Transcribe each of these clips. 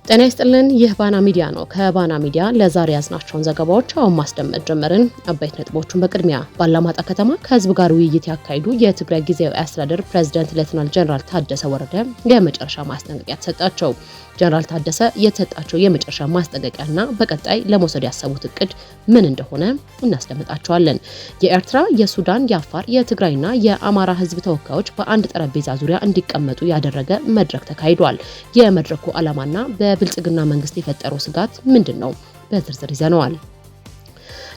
ጤና ይስጥልን። ይህ ባና ሚዲያ ነው። ከባና ሚዲያ ለዛሬ ያዝናቸውን ዘገባዎች አሁን ማስደመጥ ጀመርን። አበይት ነጥቦቹን በቅድሚያ ባላማጣ ከተማ ከህዝብ ጋር ውይይት ያካሂዱ የትግራይ ጊዜያዊ አስተዳደር ፕሬዝዳንት ሌተናል ጀነራል ታደሰ ወረደ የመጨረሻ ማስጠንቀቂያ ተሰጣቸው። ጀነራል ታደሰ የተሰጣቸው የመጨረሻ ማስጠንቀቂያና በቀጣይ ለመውሰድ ያሰቡት እቅድ ምን እንደሆነ እናስደምጣቸዋለን። የኤርትራ፣ የሱዳን፣ የአፋር፣ የትግራይና የአማራ ህዝብ ተወካዮች በአንድ ጠረጴዛ ዙሪያ እንዲቀመጡ ያደረገ መድረክ ተካሂዷል። የመድረኩ ዓላማና በብልጽግና መንግስት የፈጠረው ስጋት ምንድነው? በዝርዝር ይዘነዋል።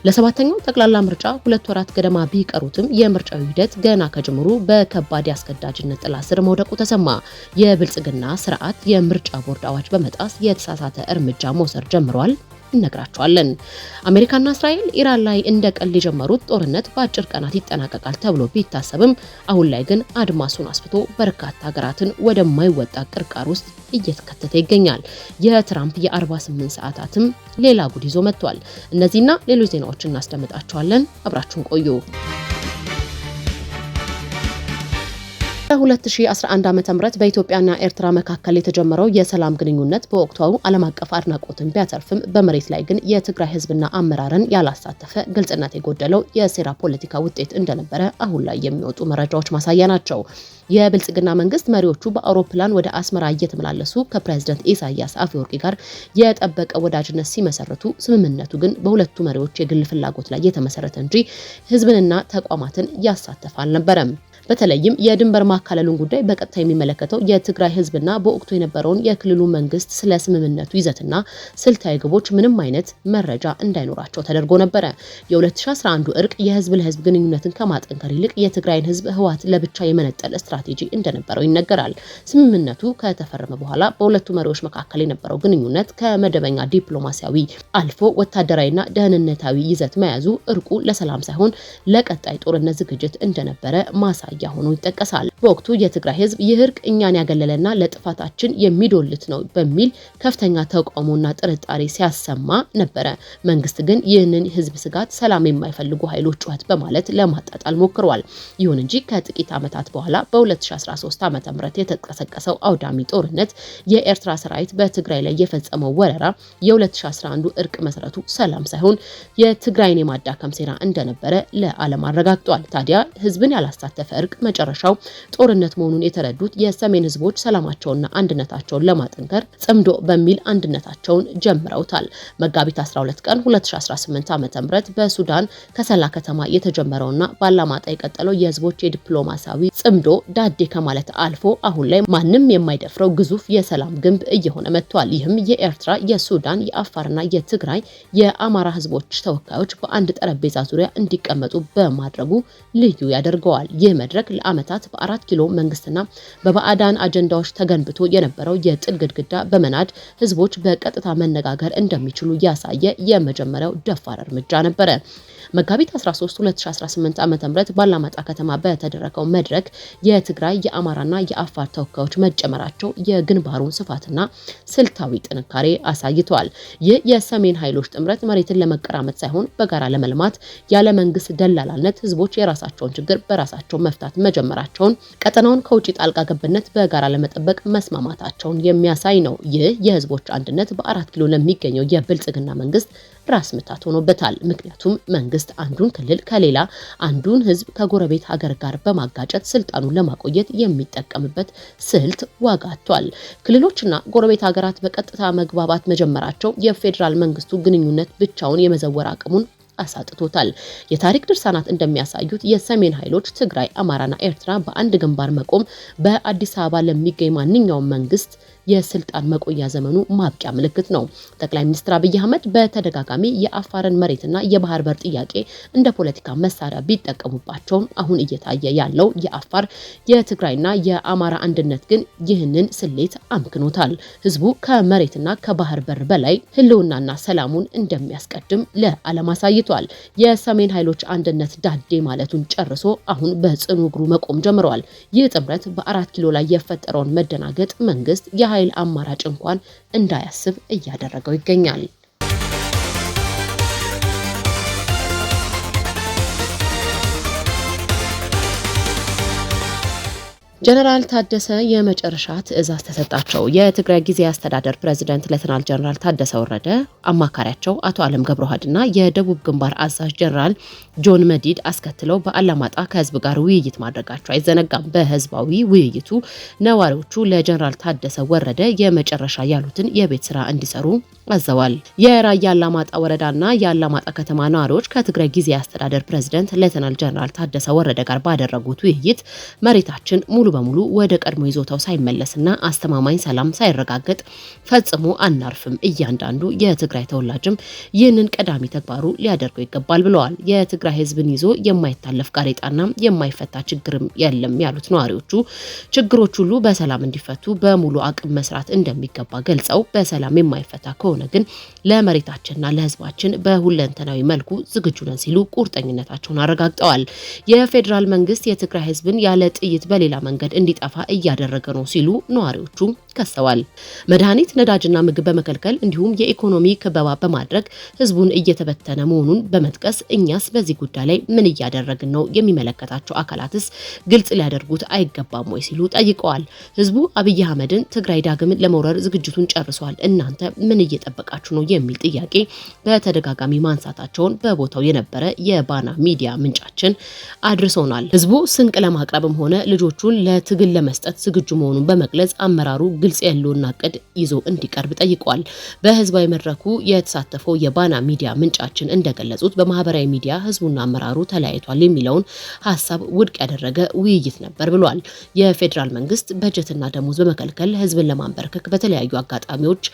ለሰባተኛው ጠቅላላ ምርጫ 2 ወራት ገደማ ቢቀሩትም የምርጫው ሂደት ገና ከጅምሩ በከባድ ያስገዳጅነት ጥላ ስር መውደቁ ተሰማ። የብልጽግና ስርዓት የምርጫ ቦርድ አዋጅ በመጣስ የተሳሳተ እርምጃ መውሰድ ጀምሯል። እነግራቸዋለን። አሜሪካና እስራኤል ኢራን ላይ እንደ ቀልድ የጀመሩት ጦርነት በአጭር ቀናት ይጠናቀቃል ተብሎ ቢታሰብም አሁን ላይ ግን አድማሱን አስፍቶ በርካታ ሀገራትን ወደማይወጣ ቅርቃር ውስጥ እየተከተተ ይገኛል። የትራምፕ የ48 ሰዓታትም ሌላ ጉድ ይዞ መጥቷል። እነዚህና ሌሎች ዜናዎችን እናስደምጣቸዋለን። አብራችሁን ቆዩ። በ2011 ዓ.ም በኢትዮጵያና ኤርትራ መካከል የተጀመረው የሰላም ግንኙነት በወቅቱ ዓለም አቀፍ አድናቆትን ቢያተርፍም በመሬት ላይ ግን የትግራይ ህዝብና አመራርን ያላሳተፈ ግልጽነት የጎደለው የሴራ ፖለቲካ ውጤት እንደነበረ አሁን ላይ የሚወጡ መረጃዎች ማሳያ ናቸው። የብልጽግና መንግስት መሪዎቹ በአውሮፕላን ወደ አስመራ እየተመላለሱ ከፕሬዝዳንት ኢሳያስ አፈወርቂ ጋር የጠበቀ ወዳጅነት ሲመሰርቱ፣ ስምምነቱ ግን በሁለቱ መሪዎች የግል ፍላጎት ላይ የተመሰረተ እንጂ ህዝብንና ተቋማትን ያሳተፈ አልነበረም። በተለይም የድንበር ማካለሉን ጉዳይ በቀጥታ የሚመለከተው የትግራይ ህዝብና በወቅቱ የነበረውን የክልሉ መንግስት ስለ ስምምነቱ ይዘትና ስልታዊ ግቦች ምንም አይነት መረጃ እንዳይኖራቸው ተደርጎ ነበረ። የ2011 እርቅ የህዝብ ለህዝብ ግንኙነትን ከማጠንከር ይልቅ የትግራይን ህዝብ ህወሓት ለብቻ የመነጠል ስትራቴጂ እንደነበረው ይነገራል። ስምምነቱ ከተፈረመ በኋላ በሁለቱ መሪዎች መካከል የነበረው ግንኙነት ከመደበኛ ዲፕሎማሲያዊ አልፎ ወታደራዊና ደህንነታዊ ይዘት መያዙ እርቁ ለሰላም ሳይሆን ለቀጣይ ጦርነት ዝግጅት እንደነበረ ማሳያ ሆኖ ይጠቀሳል። በወቅቱ የትግራይ ህዝብ ይህ እርቅ እኛን ያገለለና ለጥፋታችን የሚዶልት ነው በሚል ከፍተኛ ተቃውሞና ጥርጣሬ ሲያሰማ ነበረ። መንግስት ግን ይህንን ህዝብ ስጋት ሰላም የማይፈልጉ ኃይሎች ጩኸት በማለት ለማጣጣል ሞክሯል። ይሁን እንጂ ከጥቂት ዓመታት በኋላ በ2013 ዓ.ም የተቀሰቀሰው አውዳሚ ጦርነት፣ የኤርትራ ሰራዊት በትግራይ ላይ የፈጸመው ወረራ የ2011 እርቅ መሰረቱ ሰላም ሳይሆን የትግራይን የማዳከም ሴራ እንደነበረ ለዓለም አረጋግጧል። ታዲያ ህዝብን ያላሳተፈ እርቅ መጨረሻው ጦርነት መሆኑን የተረዱት የሰሜን ህዝቦች ሰላማቸውና አንድነታቸውን ለማጠንከር ጽምዶ በሚል አንድነታቸውን ጀምረውታል። መጋቢት 12 ቀን 2018 ዓ.ም በሱዳን ከሰላ ከተማ የተጀመረውና ባላማጣ የቀጠለው የህዝቦች የዲፕሎማሲያዊ ጽምዶ ዳዴ ከማለት አልፎ አሁን ላይ ማንም የማይደፍረው ግዙፍ የሰላም ግንብ እየሆነ መጥቷል። ይህም የኤርትራ፣ የሱዳን፣ የአፋርና የትግራይ የአማራ ህዝቦች ተወካዮች በአንድ ጠረጴዛ ዙሪያ እንዲቀመጡ በማድረጉ ልዩ ያደርገዋል። ይህ መድረክ ለዓመታት በ4 ኪሎ መንግስትና በባዕዳን አጀንዳዎች ተገንብቶ የነበረው የጥል ግድግዳ በመናድ ህዝቦች በቀጥታ መነጋገር እንደሚችሉ ያሳየ የመጀመሪያው ደፋር እርምጃ ነበረ። መጋቢት 13 2018 ዓ.ም ባላማጣ ከተማ በተደረገው መድረክ የትግራይ፣ የአማራና የአፋር ተወካዮች መጨመራቸው የግንባሩን ስፋትና ስልታዊ ጥንካሬ አሳይቷል። ይህ የሰሜን ኃይሎች ጥምረት መሬትን ለመቀራመት ሳይሆን በጋራ ለመልማት ያለ መንግስት ደላላነት ህዝቦች የራሳቸውን ችግር በራሳቸው መፍታት መጀመራቸውን፣ ቀጠናውን ከውጪ ጣልቃ ገብነት በጋራ ለመጠበቅ መስማማታቸውን የሚያሳይ ነው። ይህ የህዝቦች አንድነት በ4 ኪሎ ለሚገኘው የብልጽግና መንግስት ራስ ምታት ሆኖበታል። ምክንያቱም መንግስት አንዱን ክልል ከሌላ አንዱን ህዝብ ከጎረቤት ሀገር ጋር በማጋጨት ስልጣኑን ለማቆየት የሚጠቀምበት ስልት ዋጋ አጥቷል። ክልሎችና ጎረቤት ሀገራት በቀጥታ መግባባት መጀመራቸው የፌዴራል መንግስቱ ግንኙነት ብቻውን የመዘወር አቅሙን አሳጥቶታል። የታሪክ ድርሳናት እንደሚያሳዩት የሰሜን ኃይሎች ትግራይ፣ አማራና ኤርትራ በአንድ ግንባር መቆም በአዲስ አበባ ለሚገኝ ማንኛውም መንግስት የስልጣን መቆያ ዘመኑ ማብቂያ ምልክት ነው። ጠቅላይ ሚኒስትር አብይ አህመድ በተደጋጋሚ የአፋርን መሬትና የባህር በር ጥያቄ እንደ ፖለቲካ መሳሪያ ቢጠቀሙባቸውም አሁን እየታየ ያለው የአፋር፣ የትግራይና የአማራ አንድነት ግን ይህንን ስሌት አምክኖታል። ህዝቡ ከመሬትና ከባህር በር በላይ ህልውናና ሰላሙን እንደሚያስቀድም ለዓለም አሳይቷል። የሰሜን ኃይሎች አንድነት ዳዴ ማለቱን ጨርሶ አሁን በጽኑ እግሩ መቆም ጀምረዋል። ይህ ጥምረት በ4 ኪሎ ላይ የፈጠረውን መደናገጥ መንግስት የኃይል አማራጭ እንኳን እንዳያስብ እያደረገው ይገኛል። ጀነራል ታደሰ የመጨረሻ ትዕዛዝ ተሰጣቸው። የትግራይ ጊዜያዊ አስተዳደር ፕሬዝዳንት ሌተናል ጀነራል ታደሰ ወረደ አማካሪያቸው አቶ አለም ገብረዋህድና የደቡብ ግንባር አዛዥ ጀነራል ጆን መዲድ አስከትለው በአላማጣ ከህዝብ ጋር ውይይት ማድረጋቸው አይዘነጋም። በህዝባዊ ውይይቱ ነዋሪዎቹ ለጀነራል ታደሰ ወረደ የመጨረሻ ያሉትን የቤት ስራ እንዲሰሩ አዘዋል። የራያ አላማጣ ወረዳና የአላማጣ ከተማ ነዋሪዎች ከትግራይ ጊዜያዊ አስተዳደር ፕሬዝዳንት ሌተናል ጀነራል ታደሰ ወረደ ጋር ባደረጉት ውይይት መሬታችን ሙሉ በሙሉ ወደ ቀድሞ ይዞታው ሳይመለስና አስተማማኝ ሰላም ሳይረጋገጥ ፈጽሞ አናርፍም፣ እያንዳንዱ የትግራይ ተወላጅም ይህንን ቀዳሚ ተግባሩ ሊያደርገው ይገባል ብለዋል። የትግራይ ህዝብን ይዞ የማይታለፍ ጋሬጣና የማይፈታ ችግርም የለም ያሉት ነዋሪዎቹ ችግሮች ሁሉ በሰላም እንዲፈቱ በሙሉ አቅም መስራት እንደሚገባ ገልጸው በሰላም የማይፈታ ከሆነ ግን ለመሬታችንና ለህዝባችን በሁለንተናዊ መልኩ ዝግጁ ነን ሲሉ ቁርጠኝነታቸውን አረጋግጠዋል። የፌዴራል መንግስት የትግራይ ህዝብን ያለ ጥይት በሌላ መንገድ እንዲጠፋ እያደረገ ነው ሲሉ ነዋሪዎቹ ከሰዋል። መድኃኒት፣ ነዳጅና ምግብ በመከልከል እንዲሁም የኢኮኖሚ ክበባ በማድረግ ህዝቡን እየተበተነ መሆኑን በመጥቀስ እኛስ በዚህ ጉዳይ ላይ ምን እያደረግን ነው? የሚመለከታቸው አካላትስ ግልጽ ሊያደርጉት አይገባም ወይ ሲሉ ጠይቀዋል። ህዝቡ አብይ አህመድን ትግራይ ዳግም ለመውረር ዝግጅቱን ጨርሷል፣ እናንተ ምን እየጠበቃችሁ ነው? የሚል ጥያቄ በተደጋጋሚ ማንሳታቸውን በቦታው የነበረ የባና ሚዲያ ምንጫችን አድርሶናል። ህዝቡ ስንቅ ለማቅረብም ሆነ ልጆቹን ለትግል ለመስጠት ዝግጁ መሆኑን በመግለጽ አመራሩ ግልጽ ያለውና ቅድ ይዞ እንዲቀርብ ጠይቋል። በህዝባዊ መድረኩ የተሳተፈው የባና ሚዲያ ምንጫችን እንደገለጹት በማህበራዊ ሚዲያ ህዝቡና አመራሩ ተለያይቷል የሚለውን ሀሳብ ውድቅ ያደረገ ውይይት ነበር ብሏል። የፌዴራል መንግስት በጀትና ደሞዝ በመከልከል ህዝብን ለማንበርከክ በተለያዩ አጋጣሚዎች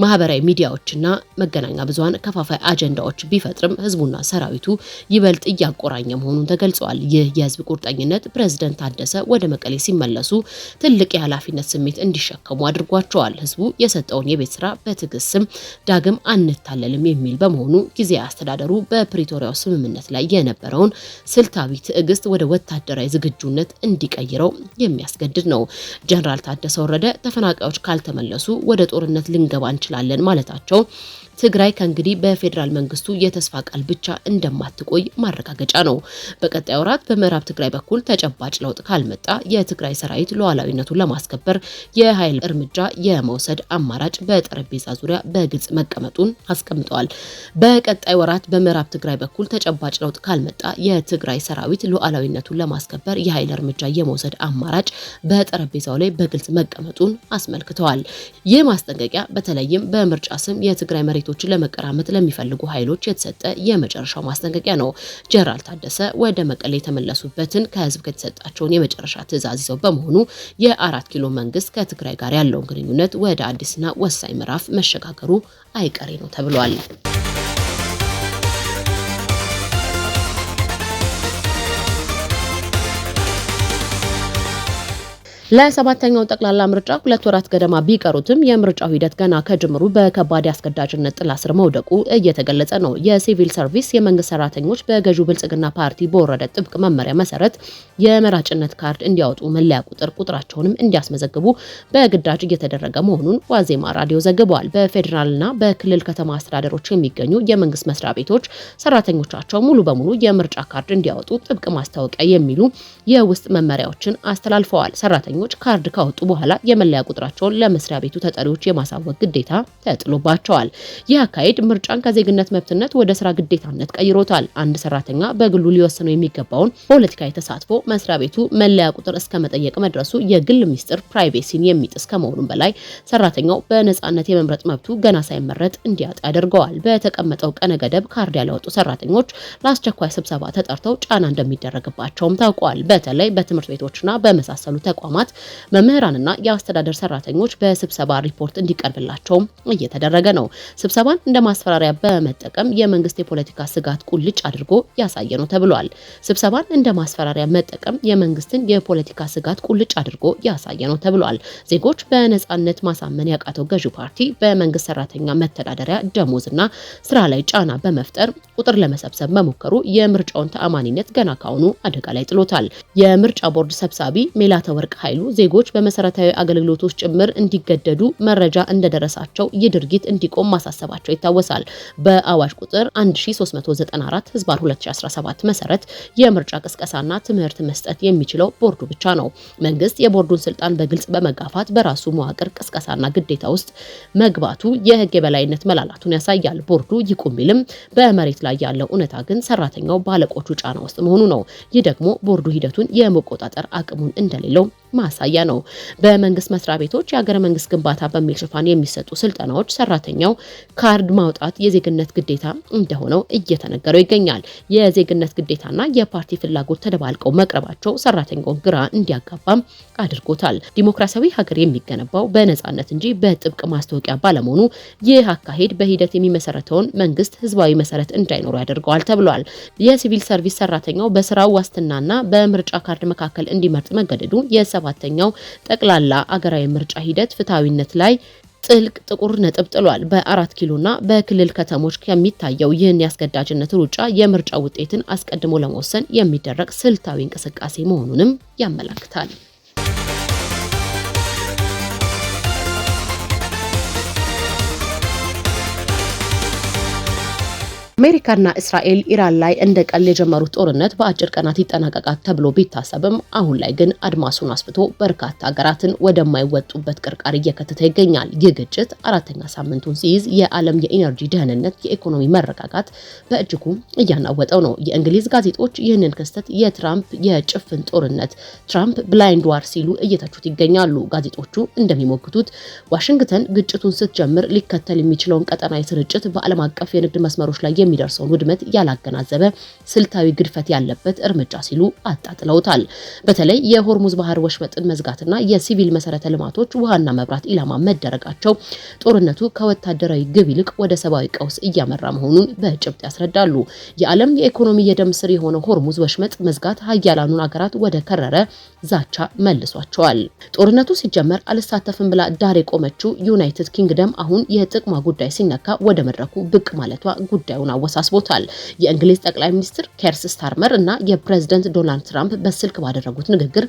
ማህበራዊ ሚዲያዎችና መገናኛ ብዙሃን ከፋፋይ አጀንዳዎች ቢፈጥርም ህዝቡና ሰራዊቱ ይበልጥ እያቆራኘ መሆኑን ተገልጿል። ይህ የህዝብ ቁርጠኝነት ፕሬዝዳንት ታደሰ ወደ መቀሌ ሲመለሱ ትልቅ የኃላፊነት ስሜት እንዲሸከሙ አድርጓቸዋል። ህዝቡ የሰጠውን የቤት ስራ በትዕግስት ስም ዳግም አንታለልም የሚል በመሆኑ ጊዜያዊ አስተዳደሩ በፕሪቶሪያው ስምምነት ላይ የነበረውን ስልታዊ ትዕግስት ወደ ወታደራዊ ዝግጁነት እንዲቀይረው የሚያስገድድ ነው። ጀነራል ታደሰ ወረደ ተፈናቃዮች ካልተመለሱ ወደ ጦርነት ልንገባ እንችላለን ማለታቸው ትግራይ ከእንግዲህ በፌዴራል መንግስቱ የተስፋ ቃል ብቻ እንደማትቆይ ማረጋገጫ ነው። በቀጣይ ወራት በምዕራብ ትግራይ በኩል ተጨባጭ ለውጥ ካልመጣ የትግራይ ሰራዊት ሉዓላዊነቱን ለማስከበር የኃይል እርምጃ የመውሰድ አማራጭ በጠረጴዛ ዙሪያ በግልጽ መቀመጡን አስቀምጠዋል። በቀጣይ ወራት በምዕራብ ትግራይ በኩል ተጨባጭ ለውጥ ካልመጣ የትግራይ ሰራዊት ሉዓላዊነቱን ለማስከበር የኃይል እርምጃ የመውሰድ አማራጭ በጠረጴዛው ላይ በግልጽ መቀመጡን አስመልክተዋል። ይህ ማስጠንቀቂያ በተለይም በምርጫ ስም የትግራይ መሬቶችን ለመቀራመጥ ለሚፈልጉ ኃይሎች የተሰጠ የመጨረሻው ማስጠንቀቂያ ነው። ጀነራል ታደሰ ወደ መቀሌ የተመለሱበትን ከህዝብ ከተሰጣቸውን የመጨረሻ ትዕዛዝ ይዘው በመሆኑ የ4 ኪሎ መንግስት ከትግራይ ጋር ያለውን ግንኙነት ወደ አዲስና ወሳኝ ምዕራፍ መሸጋገሩ አይቀሬ ነው ተብሏል። ለሰባተኛው ጠቅላላ ምርጫ 2 ወራት ገደማ ቢቀሩትም የምርጫው ሂደት ገና ከጅምሩ በከባድ አስገዳጅነት ጥላ ስር መውደቁ እየተገለጸ ነው። የሲቪል ሰርቪስ የመንግስት ሰራተኞች በገዢው ብልጽግና ፓርቲ በወረደ ጥብቅ መመሪያ መሰረት የመራጭነት ካርድ እንዲያወጡ መለያ ቁጥራቸውንም እንዲያስመዘግቡ በግዳጅ እየተደረገ መሆኑን ዋዜማ ራዲዮ ዘግቧል። በፌዴራልና በክልል ከተማ አስተዳደሮች የሚገኙ የመንግስት መስሪያ ቤቶች ሰራተኞቻቸው ሙሉ በሙሉ የምርጫ ካርድ እንዲያወጡ ጥብቅ ማስታወቂያ የሚሉ የውስጥ መመሪያዎችን አስተላልፈዋል። ሰራተኞች ካርድ ካወጡ በኋላ የመለያ ቁጥራቸውን ለመስሪያ ቤቱ ተጠሪዎች የማሳወቅ ግዴታ ተጥሎባቸዋል። ይህ አካሄድ ምርጫን ከዜግነት መብትነት ወደ ስራ ግዴታነት ቀይሮታል። አንድ ሰራተኛ በግሉ ሊወስነው የሚገባውን ፖለቲካዊ ተሳትፎ መስሪያ ቤቱ መለያ ቁጥር እስከ መጠየቅ መድረሱ የግል ሚስጥር ፕራይቬሲን የሚጥስ ከመሆኑም በላይ ሰራተኛው በነጻነት የመምረጥ መብቱ ገና ሳይመረጥ እንዲያጣ ያደርገዋል። በተቀመጠው ቀነ ገደብ ካርድ ያላወጡ ሰራተኞች ለአስቸኳይ ስብሰባ ተጠርተው ጫና እንደሚደረግባቸውም ታውቋል። በተለይ በትምህርት ቤቶችና በመሳሰሉ ተቋማት መምህራንና የአስተዳደር ሰራተኞች በስብሰባ ሪፖርት እንዲቀርብላቸው እየተደረገ ነው። ስብሰባን እንደ ማስፈራሪያ በመጠቀም የመንግስት የፖለቲካ ስጋት ቁልጭ አድርጎ ያሳየ ነው ተብሏል። ስብሰባን እንደ ማስፈራሪያ መጠቀም የመንግስትን የፖለቲካ ስጋት ቁልጭ አድርጎ ያሳየ ነው ተብሏል። ዜጎች በነጻነት ማሳመን ያቃተው ገዢው ፓርቲ በመንግስት ሰራተኛ መተዳደሪያ ደሞዝና ስራ ላይ ጫና በመፍጠር ቁጥር ለመሰብሰብ መሞከሩ የምርጫውን ተአማኒነት ገና ካሁኑ አደጋ ላይ ጥሎታል። የምርጫ ቦርድ ሰብሳቢ ሜላተወርቅ ኃይሉ ኃይሉ ዜጎች በመሰረታዊ አገልግሎቶች ጭምር እንዲገደዱ መረጃ እንደደረሳቸው ይድርጊት እንዲቆም ማሳሰባቸው ይታወሳል። በአዋጅ ቁጥር 1394 ህዝባር 2017 መሰረት የምርጫ ቅስቀሳና ትምህርት መስጠት የሚችለው ቦርዱ ብቻ ነው። መንግስት የቦርዱን ስልጣን በግልጽ በመጋፋት በራሱ መዋቅር ቅስቀሳና ግዴታ ውስጥ መግባቱ የህግ የበላይነት መላላቱን ያሳያል። ቦርዱ ይቁም ቢልም በመሬት ላይ ያለው እውነታ ግን ሰራተኛው ባለቆቹ ጫና ውስጥ መሆኑ ነው። ይህ ደግሞ ቦርዱ ሂደቱን የመቆጣጠር አቅሙን እንደሌለው ማሳያ ነው። በመንግስት መስሪያ ቤቶች የሀገረ መንግስት ግንባታ በሚል ሽፋን የሚሰጡ ስልጠናዎች ሰራተኛው ካርድ ማውጣት የዜግነት ግዴታ እንደሆነው እየተነገረው ይገኛል። የዜግነት ግዴታና የፓርቲ ፍላጎት ተደባልቀው መቅረባቸው ሰራተኛውን ግራ እንዲያጋባም አድርጎታል። ዲሞክራሲያዊ ሀገር የሚገነባው በነጻነት እንጂ በጥብቅ ማስታወቂያ ባለመሆኑ ይህ አካሄድ በሂደት የሚመሰረተውን መንግስት ህዝባዊ መሰረት እንዳይኖረው ያደርገዋል ተብሏል። የሲቪል ሰርቪስ ሰራተኛው በስራው ዋስትናና በምርጫ ካርድ መካከል እንዲመርጥ መገደዱ የሰባተኛው ጠቅላላ አገራዊ ምርጫ ሂደት ፍትሐዊነት ላይ ጥልቅ ጥቁር ነጥብ ጥሏል። በ4 ኪሎና በክልል ከተሞች ከሚታየው ይህን ያስገዳጅነት ሩጫ የምርጫ ውጤትን አስቀድሞ ለመወሰን የሚደረግ ስልታዊ እንቅስቃሴ መሆኑንም ያመለክታል። አሜሪካና እስራኤል ኢራን ላይ እንደ ቀል የጀመሩት ጦርነት በአጭር ቀናት ይጠናቀቃል ተብሎ ቢታሰብም አሁን ላይ ግን አድማሱን አስፍቶ በርካታ ሀገራትን ወደማይወጡበት ቅርቃር እየከተተ ይገኛል። ይህ ግጭት 4ኛ ሳምንቱን ሲይዝ የዓለም የኢነርጂ ደህንነት፣ የኢኮኖሚ መረጋጋት በእጅጉ እያናወጠው ነው። የእንግሊዝ ጋዜጦች ይህንን ክስተት የትራምፕ የጭፍን ጦርነት ትራምፕ ብላይንድ ዋር ሲሉ እየተቹት ይገኛሉ። ጋዜጦቹ እንደሚሞግቱት ዋሽንግተን ግጭቱን ስትጀምር ሊከተል የሚችለውን ቀጠናዊ ስርጭት በዓለም አቀፍ የንግድ መስመሮች ላይ የሚደርሰውን ውድመት ያላገናዘበ ስልታዊ ግድፈት ያለበት እርምጃ ሲሉ አጣጥለውታል። በተለይ የሆርሙዝ ባህር ወሽመጥን መዝጋትና የሲቪል መሰረተ ልማቶች ውሃና መብራት ኢላማ መደረጋቸው ጦርነቱ ከወታደራዊ ግብ ይልቅ ወደ ሰብአዊ ቀውስ እያመራ መሆኑን በጭብጥ ያስረዳሉ። የዓለም የኢኮኖሚ የደም ስር የሆነው ሆርሙዝ ወሽመጥ መዝጋት ሀያላኑን ሀገራት ወደ ከረረ ዛቻ መልሷቸዋል። ጦርነቱ ሲጀመር አልሳተፍም ብላ ዳር የቆመችው ዩናይትድ ኪንግደም አሁን የጥቅሟ ጉዳይ ሲነካ ወደ መድረኩ ብቅ ማለቷ ጉዳዩን አወሳስቦታል። የእንግሊዝ ጠቅላይ ሚኒስትር ኬር ስታርመር እና የፕሬዝዳንት ዶናልድ ትራምፕ በስልክ ባደረጉት ንግግር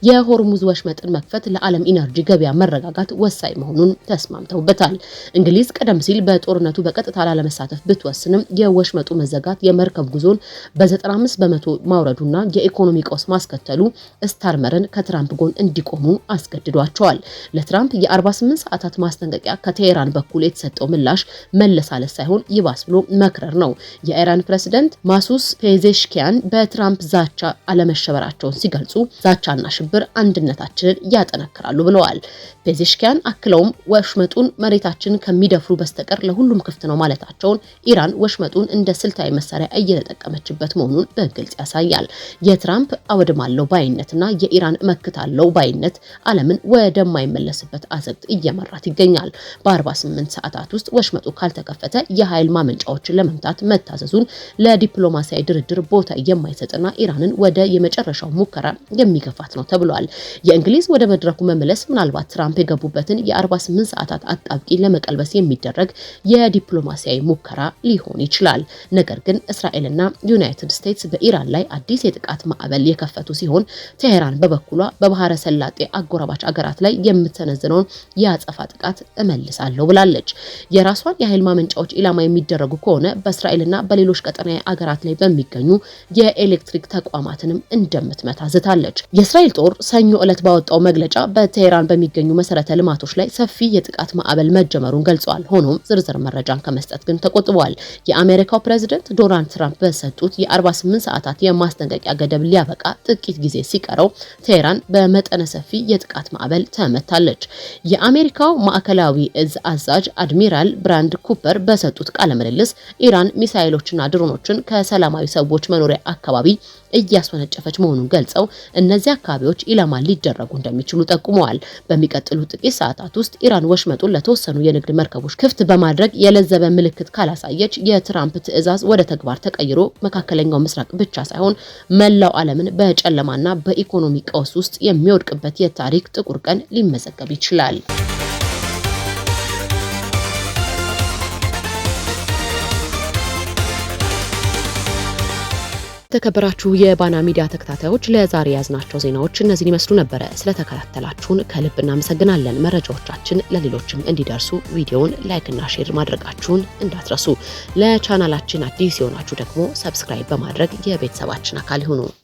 የሆርሙዝ ወሽመጥን መክፈት ለዓለም ኢነርጂ ገበያ መረጋጋት ወሳኝ መሆኑን ተስማምተውበታል። እንግሊዝ ቀደም ሲል በጦርነቱ በቀጥታ ላለመሳተፍ ብትወስንም የወሽመጡ መዘጋት የመርከብ ጉዞን በ95 በመቶ ማውረዱና የኢኮኖሚ ቀውስ ማስከተሉ ስታርመርን ከትራምፕ ጎን እንዲቆሙ አስገድዷቸዋል። ለትራምፕ የ48 ሰዓታት ማስጠንቀቂያ ከቴሄራን በኩል የተሰጠው ምላሽ መለሳለስ ሳይሆን ይባስ ብሎ መክረር ነው። የኢራን ፕሬዝዳንት ማሱስ ፔዜሽኪያን በትራምፕ ዛቻ አለመሸበራቸውን ሲገልጹ ዛቻና ሽብር አንድነታችንን ያጠነክራሉ ብለዋል። ፔዜሽኪያን አክለውም ወሽመጡን መሬታችንን ከሚደፍሩ በስተቀር ለሁሉም ክፍት ነው ማለታቸውን ኢራን ወሽመጡን እንደ ስልታዊ መሳሪያ እየተጠቀመችበት መሆኑን በግልጽ ያሳያል። የትራምፕ አወድማለው ባይነትና የኢራን እመክታለው ባይነት ዓለምን ወደማይመለስበት አዘቅት እየመራት ይገኛል። በ48 ሰዓታት ውስጥ ወሽመጡ ካልተከፈተ የኃይል ማመንጫዎችን ለመምታት መታዘዙን ለዲፕሎማሲያዊ ድርድር ቦታ የማይሰጥና ኢራንን ወደ የመጨረሻው ሙከራ የሚገፋት ነው ተብሏል። የእንግሊዝ ወደ መድረኩ መመለስ ምናልባት ትራምፕ የገቡበትን የ48 ሰዓታት አጣብቂ ለመቀልበስ የሚደረግ የዲፕሎማሲያዊ ሙከራ ሊሆን ይችላል። ነገር ግን እስራኤልና ዩናይትድ ስቴትስ በኢራን ላይ አዲስ የጥቃት ማዕበል የከፈቱ ሲሆን ቴሄራን በበኩሏ በባህረ ሰላጤ አጎራባች አገራት ላይ የምትሰነዝረውን የአጸፋ ጥቃት እመልሳለሁ ብላለች። የራሷን የኃይል ማመንጫዎች ኢላማ የሚደረጉ ከሆነ በእስራኤልና በሌሎች ቀጠናዊ አገራት ላይ በሚገኙ የኤሌክትሪክ ተቋማትንም እንደምትመታ ዝታለች። የእስራኤል ጦር ሰኞ ዕለት ባወጣው መግለጫ በቴሄራን በሚገኙ መሰረተ ልማቶች ላይ ሰፊ የጥቃት ማዕበል መጀመሩን ገልጿል። ሆኖም ዝርዝር መረጃን ከመስጠት ግን ተቆጥቧል። የአሜሪካው ፕሬዝዳንት ዶናልድ ትራምፕ በሰጡት የ48 ሰዓታት የማስጠንቀቂያ ገደብ ሊያበቃ ጥቂት ጊዜ ሲቀረው ቴሄራን በመጠነ ሰፊ የጥቃት ማዕበል ተመታለች። የአሜሪካው ማዕከላዊ እዝ አዛዥ አድሚራል ብራንድ ኩፐር በሰጡት ቃለ ምልልስ ኢራን ሚሳኤሎችና ድሮኖችን ከሰላማዊ ሰዎች መኖሪያ አካባቢ እያስወነጨፈች መሆኑን ገልጸው እነዚህ አካባቢዎች ኢላማ ሊደረጉ እንደሚችሉ ጠቁመዋል። በሚቀጥሉ ጥቂት ሰዓታት ውስጥ ኢራን ወሽመጡን ለተወሰኑ የንግድ መርከቦች ክፍት በማድረግ የለዘበ ምልክት ካላሳየች የትራምፕ ትዕዛዝ ወደ ተግባር ተቀይሮ መካከለኛው ምስራቅ ብቻ ሳይሆን መላው ዓለምን በጨለማና በኢኮኖሚ ቀውስ ውስጥ የሚወድቅበት የታሪክ ጥቁር ቀን ሊመዘገብ ይችላል። የተከበራችሁ የባና ሚዲያ ተከታታዮች ለዛሬ ያዝናቸው ዜናዎች እነዚህን ይመስሉ ነበር። ስለተከታተላችሁን ከልብ እናመሰግናለን። መረጃዎቻችን ለሌሎችም እንዲደርሱ ቪዲዮውን ላይክ እና ሼር ማድረጋችሁን እንዳትረሱ። ለቻናላችን አዲስ የሆናችሁ ደግሞ ሰብስክራይብ በማድረግ የቤተሰባችን አካል ይሁኑ።